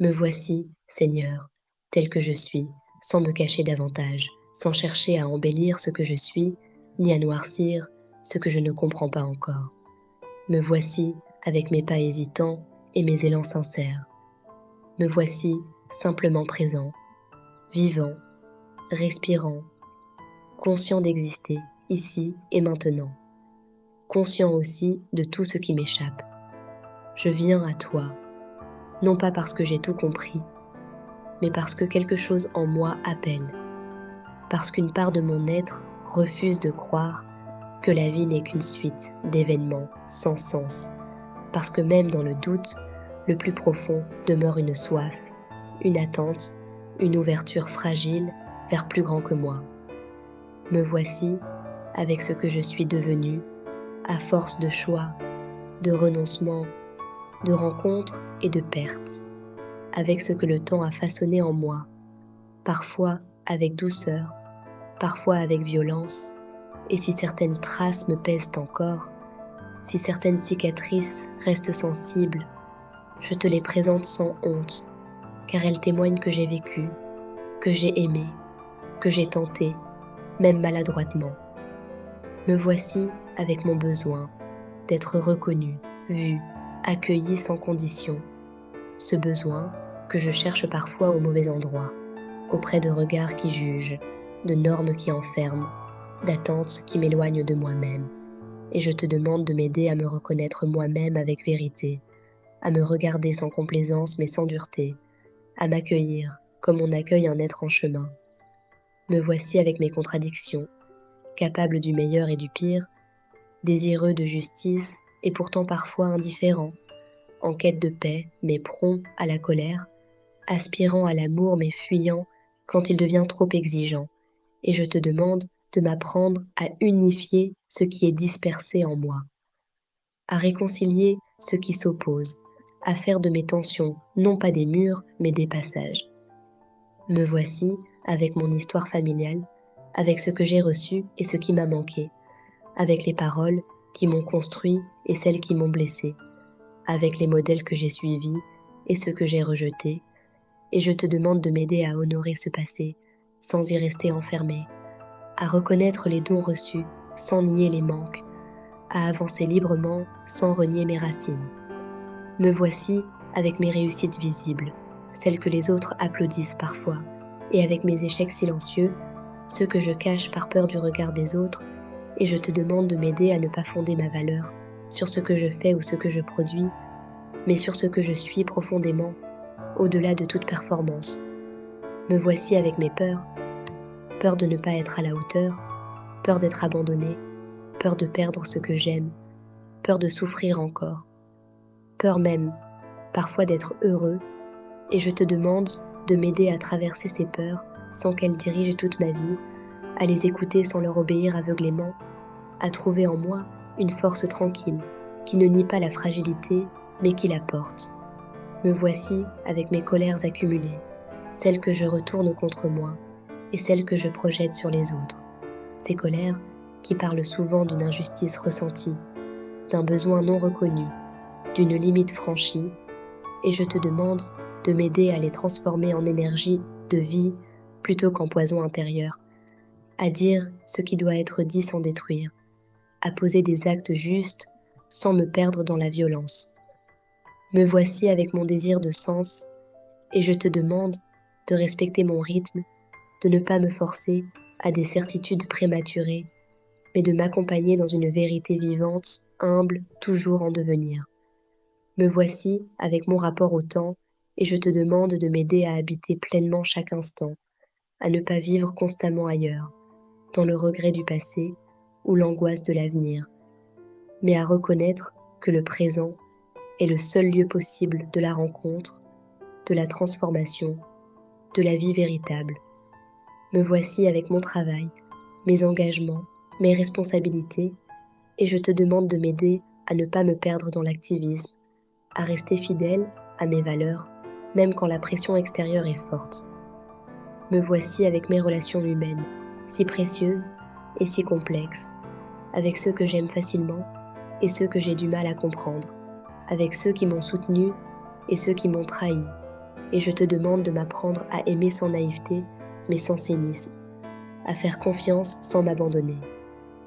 Me voici, Seigneur, tel que je suis, sans me cacher davantage, sans chercher à embellir ce que je suis, ni à noircir ce que je ne comprends pas encore. Me voici, avec mes pas hésitants et mes élans sincères. Me voici, simplement présent, vivant, respirant, conscient d'exister, ici et maintenant, conscient aussi de tout ce qui m'échappe. Je viens à toi, non pas parce que j'ai tout compris, mais parce que quelque chose en moi appelle, parce qu'une part de mon être refuse de croire que la vie n'est qu'une suite d'événements sans sens, parce que même dans le doute, le plus profond demeure une soif, une attente, une ouverture fragile vers plus grand que moi. Me voici avec ce que je suis devenue, à force de choix, de renoncements, de rencontres et de pertes, avec ce que le temps a façonné en moi, parfois avec douceur, parfois avec violence, et si certaines traces me pèsent encore, si certaines cicatrices restent sensibles, je te les présente sans honte, car elles témoignent que j'ai vécu, que j'ai aimé, que j'ai tenté, même maladroitement. Me voici avec mon besoin d'être reconnu, vu, accueilli sans condition. Ce besoin que je cherche parfois au mauvais endroit, auprès de regards qui jugent, de normes qui enferment, d'attentes qui m'éloignent de moi-même. Et je te demande de m'aider à me reconnaître moi-même avec vérité, à me regarder sans complaisance mais sans dureté, à m'accueillir comme on accueille un être en chemin. Me voici avec mes contradictions, capable du meilleur et du pire, désireux de justice et pourtant parfois indifférent, en quête de paix mais prompt à la colère, aspirant à l'amour mais fuyant quand il devient trop exigeant, et je te demande de m'apprendre à unifier ce qui est dispersé en moi, à réconcilier ce qui s'oppose, à faire de mes tensions non pas des murs mais des passages. Me voici avec mon histoire familiale, avec ce que j'ai reçu et ce qui m'a manqué, avec les paroles qui m'ont construit et celles qui m'ont blessé, avec les modèles que j'ai suivis et ceux que j'ai rejetés, et je te demande de m'aider à honorer ce passé sans y rester enfermé, à reconnaître les dons reçus sans nier les manques, à avancer librement sans renier mes racines. Me voici avec mes réussites visibles, celles que les autres applaudissent parfois, et avec mes échecs silencieux, ceux que je cache par peur du regard des autres, et je te demande de m'aider à ne pas fonder ma valeur sur ce que je fais ou ce que je produis, mais sur ce que je suis profondément, au-delà de toute performance. Me voici avec mes peurs, peur de ne pas être à la hauteur, peur d'être abandonné, peur de perdre ce que j'aime, peur de souffrir encore, peur même, parfois d'être heureux, et je te demande de m'aider à traverser ces peurs sans qu'elles dirigent toute ma vie, à les écouter sans leur obéir aveuglément, à trouver en moi une force tranquille qui ne nie pas la fragilité mais qui la porte. Me voici avec mes colères accumulées, celles que je retourne contre moi et celles que je projette sur les autres. Ces colères qui parlent souvent d'une injustice ressentie, d'un besoin non reconnu, d'une limite franchie, et je te demande de m'aider à les transformer en énergie de vie plutôt qu'en poison intérieur, à dire ce qui doit être dit sans détruire, à poser des actes justes sans me perdre dans la violence. Me voici avec mon désir de sens, et je te demande de respecter mon rythme, de ne pas me forcer à des certitudes prématurées, mais de m'accompagner dans une vérité vivante, humble, toujours en devenir. Me voici avec mon rapport au temps, et je te demande de m'aider à habiter pleinement chaque instant, à ne pas vivre constamment ailleurs, dans le regret du passé ou l'angoisse de l'avenir, mais à reconnaître que le présent est le seul lieu possible de la rencontre, de la transformation, de la vie véritable. Me voici avec mon travail, mes engagements, mes responsabilités, et je te demande de m'aider à ne pas me perdre dans l'activisme, à rester fidèle à mes valeurs, même quand la pression extérieure est forte. Me voici avec mes relations humaines, si précieuses et si complexes, avec ceux que j'aime facilement et ceux que j'ai du mal à comprendre, avec ceux qui m'ont soutenu et ceux qui m'ont trahi, et je te demande de m'apprendre à aimer sans naïveté, mais sans cynisme, à faire confiance sans m'abandonner,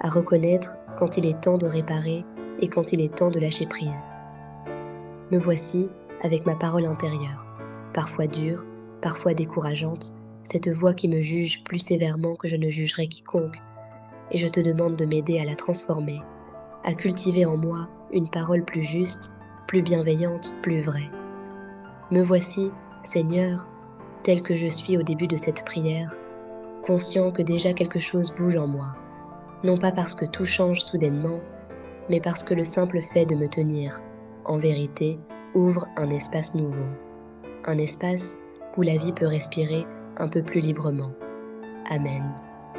à reconnaître quand il est temps de réparer et quand il est temps de lâcher prise. Me voici avec ma parole intérieure, parfois dure, parfois décourageante, cette voix qui me juge plus sévèrement que je ne jugerais quiconque, et je te demande de m'aider à la transformer, à cultiver en moi une parole plus juste, plus bienveillante, plus vraie. Me voici, Seigneur, tel que je suis au début de cette prière, conscient que déjà quelque chose bouge en moi, non pas parce que tout change soudainement, mais parce que le simple fait de me tenir, en vérité, ouvre un espace nouveau, un espace où la vie peut respirer un peu plus librement. Amen.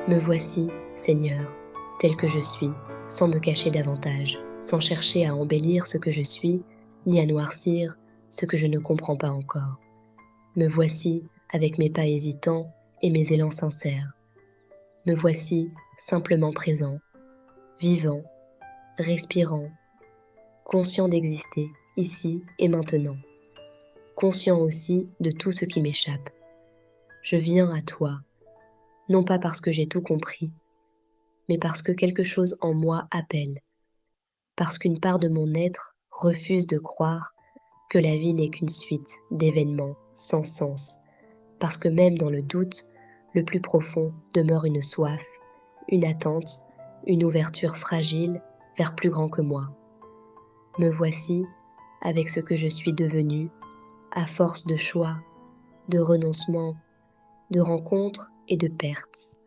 Me voici, Seigneur, tel que je suis, sans me cacher davantage, sans chercher à embellir ce que je suis, ni à noircir ce que je ne comprends pas encore. Me voici avec mes pas hésitants et mes élans sincères. Me voici simplement présent, vivant, respirant, conscient d'exister ici et maintenant, conscient aussi de tout ce qui m'échappe. Je viens à toi, non pas parce que j'ai tout compris, mais parce que quelque chose en moi appelle, parce qu'une part de mon être refuse de croire que la vie n'est qu'une suite d'événements sans sens, parce que même dans le doute, le plus profond demeure une soif, une attente, une ouverture fragile vers plus grand que moi. Me voici avec ce que je suis devenue, à force de choix, de renoncements, de rencontres et de pertes,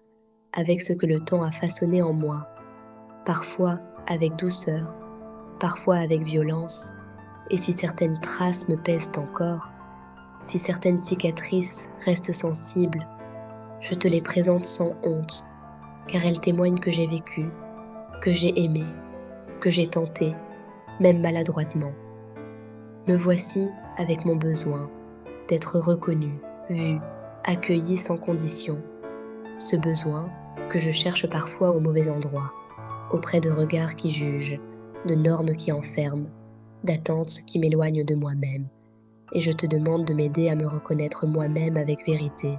avec ce que le temps a façonné en moi, parfois avec douceur, parfois avec violence, et si certaines traces me pèsent encore, si certaines cicatrices restent sensibles, je te les présente sans honte, car elles témoignent que j'ai vécu, que j'ai aimé, que j'ai tenté, même maladroitement. Me voici avec mon besoin d'être reconnu, vu, accueilli sans condition. Ce besoin que je cherche parfois au mauvais endroit, auprès de regards qui jugent, de normes qui enferment, d'attentes qui m'éloignent de moi-même. Et je te demande de m'aider à me reconnaître moi-même avec vérité,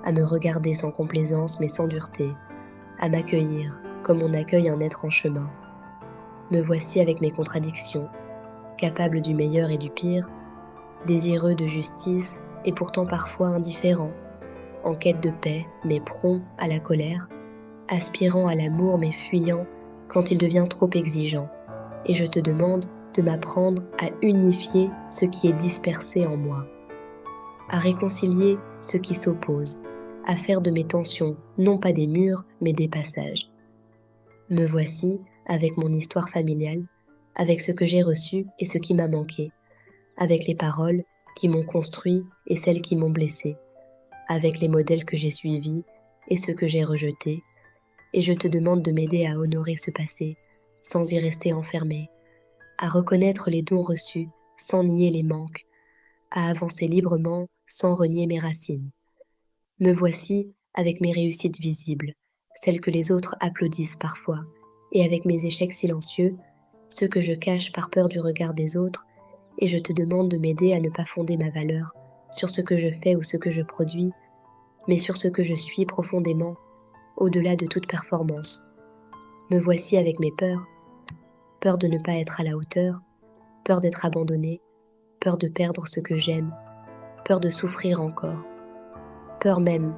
à me regarder sans complaisance mais sans dureté, à m'accueillir comme on accueille un être en chemin. Me voici avec mes contradictions, capable du meilleur et du pire, désireux de justice et pourtant parfois indifférent, en quête de paix mais prompt à la colère, aspirant à l'amour mais fuyant quand il devient trop exigeant. Et je te demande de m'apprendre à unifier ce qui est dispersé en moi, à réconcilier ce qui s'oppose, à faire de mes tensions non pas des murs mais des passages. Me voici avec mon histoire familiale, avec ce que j'ai reçu et ce qui m'a manqué, avec les paroles qui m'ont construit et celles qui m'ont blessé, avec les modèles que j'ai suivis et ceux que j'ai rejetés, et je te demande de m'aider à honorer ce passé, sans y rester enfermé, à reconnaître les dons reçus sans nier les manques, à avancer librement sans renier mes racines. Me voici avec mes réussites visibles, celles que les autres applaudissent parfois, et avec mes échecs silencieux, ceux que je cache par peur du regard des autres, et je te demande de m'aider à ne pas fonder ma valeur sur ce que je fais ou ce que je produis, mais sur ce que je suis profondément, au-delà de toute performance. Me voici avec mes peurs, peur de ne pas être à la hauteur, peur d'être abandonné, peur de perdre ce que j'aime, peur de souffrir encore, peur même,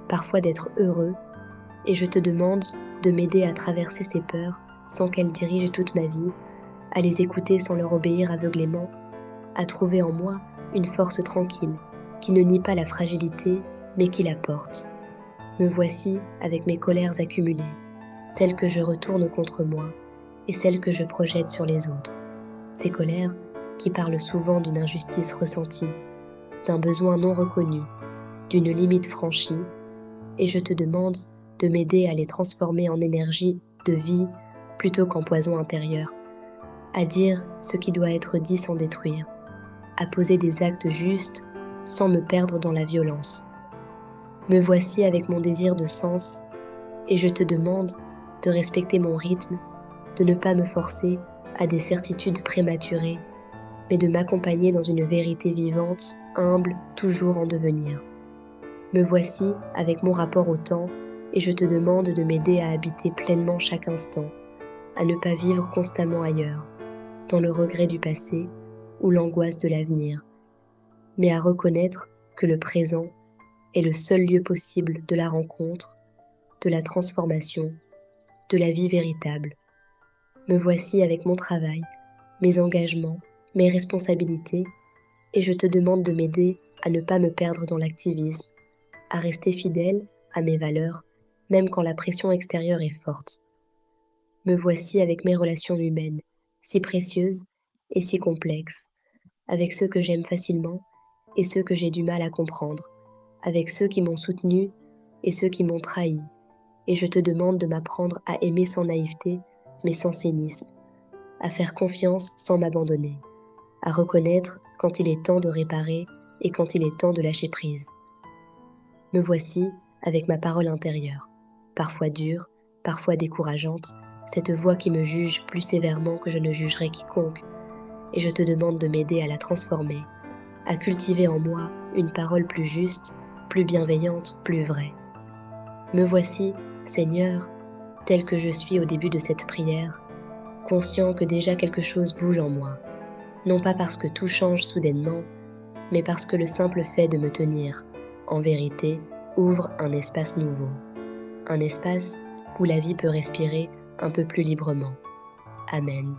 parfois d'être heureux, et je te demande de m'aider à traverser ces peurs sans qu'elles dirigent toute ma vie, à les écouter sans leur obéir aveuglément, à trouver en moi une force tranquille qui ne nie pas la fragilité mais qui la porte. Me voici avec mes colères accumulées, celles que je retourne contre moi et celles que je projette sur les autres. Ces colères qui parlent souvent d'une injustice ressentie, d'un besoin non reconnu, d'une limite franchie, et je te demande de m'aider à les transformer en énergie de vie plutôt qu'en poison intérieur, à dire ce qui doit être dit sans détruire, à poser des actes justes sans me perdre dans la violence. Me voici avec mon désir de sens, et je te demande de respecter mon rythme, de ne pas me forcer à des certitudes prématurées, mais de m'accompagner dans une vérité vivante, humble, toujours en devenir. Me voici avec mon rapport au temps, et je te demande de m'aider à habiter pleinement chaque instant, à ne pas vivre constamment ailleurs, dans le regret du passé ou l'angoisse de l'avenir, mais à reconnaître que le présent est le seul lieu possible de la rencontre, de la transformation, de la vie véritable. Me voici avec mon travail, mes engagements, mes responsabilités, et je te demande de m'aider à ne pas me perdre dans l'activisme, à rester fidèle à mes valeurs, même quand la pression extérieure est forte. Me voici avec mes relations humaines, si précieuses et si complexes, avec ceux que j'aime facilement et ceux que j'ai du mal à comprendre, avec ceux qui m'ont soutenu et ceux qui m'ont trahi, et je te demande de m'apprendre à aimer sans naïveté, mais sans cynisme, à faire confiance sans m'abandonner, à reconnaître quand il est temps de réparer et quand il est temps de lâcher prise. Me voici avec ma parole intérieure, parfois dure, parfois décourageante, cette voix qui me juge plus sévèrement que je ne jugerais quiconque, et je te demande de m'aider à la transformer, à cultiver en moi une parole plus juste, plus bienveillante, plus vraie. Me voici, Seigneur, tel que je suis au début de cette prière, conscient que déjà quelque chose bouge en moi, non pas parce que tout change soudainement, mais parce que le simple fait de me tenir, en vérité, ouvre un espace nouveau, un espace où la vie peut respirer un peu plus librement. Amen.